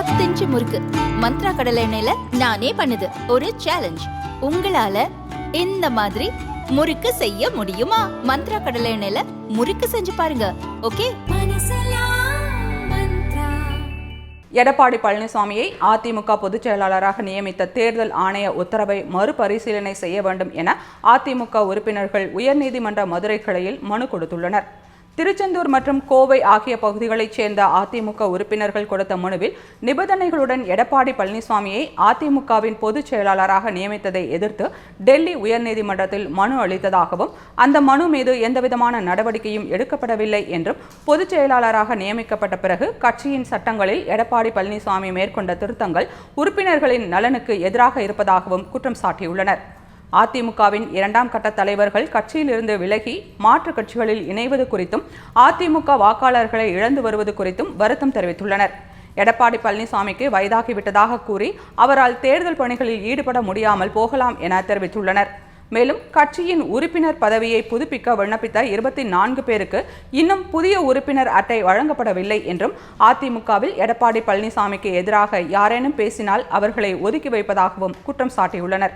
1 inch முறுக்கு மந்த்ரா கடலை எண்ணெயில நானே பண்ணுது. ஒரு சேலஞ்ச், உங்களால இந்த மாதிரி முறுக்கு செய்ய முடியுமா? மந்த்ரா கடலை எண்ணெயில முறுக்கு செஞ்சு பாருங்க. ஓகே. எடப்பாடி பழனிசாமியை அதிமுக பொதுச் செயலாளராக நியமித்த தேர்தல் ஆணைய உத்தரவை மறுபரிசீலனை செய்ய வேண்டும் என அதிமுக உறுப்பினர்கள் உயர்நீதிமன்ற மதுரை கிளையில் மனு கொடுத்துள்ளனர். திருச்செந்தூர் மற்றும் கோவை ஆகிய பகுதிகளைச் சேர்ந்த அதிமுக உறுப்பினர்கள் கொடுத்த மனுவில் நிபந்தனைகளுடன் எடப்பாடி பழனிசாமியை அதிமுகவின் பொதுச் செயலாளராக நியமித்ததை எதிர்த்து டெல்லி உயர்நீதிமன்றத்தில் மனு அளித்ததாகவும் அந்த மனு மீது எந்தவிதமான நடவடிக்கையும் எடுக்கப்படவில்லை என்றும் பொதுச் செயலாளராக நியமிக்கப்பட்ட பிறகு கட்சியின் சட்டங்களில் எடப்பாடி பழனிசாமி மேற்கொண்ட திருத்தங்கள் உறுப்பினர்களின் நலனுக்கு எதிராக இருப்பதாகவும் குற்றம் சாட்டியுள்ளனர். அதிமுகவின் 2ஆம் கட்ட தலைவர்கள் கட்சியிலிருந்து விலகி மாற்றுக் கட்சிகளில் இணைவது குறித்தும் அதிமுக வாக்காளர்களை இழந்து வருவது குறித்தும் வருத்தம் தெரிவித்துள்ளனர். எடப்பாடி பழனிசாமிக்கு வயதாகிவிட்டதாக கூறி அவரால் தேர்தல் பணிகளில் ஈடுபட முடியாமல் போகலாம் என தெரிவித்துள்ளனர். மேலும் கட்சியின் உறுப்பினர் பதவியை புதுப்பிக்க விண்ணப்பித்த 24 பேருக்கு இன்னும் புதிய உறுப்பினர் அட்டை வழங்கப்படவில்லை என்றும் அதிமுகவில் எடப்பாடி பழனிசாமிக்கு எதிராக யாரேனும் பேசினால் அவர்களை ஒதுக்கி வைப்பதாகவும் குற்றம் சாட்டியுள்ளனர்.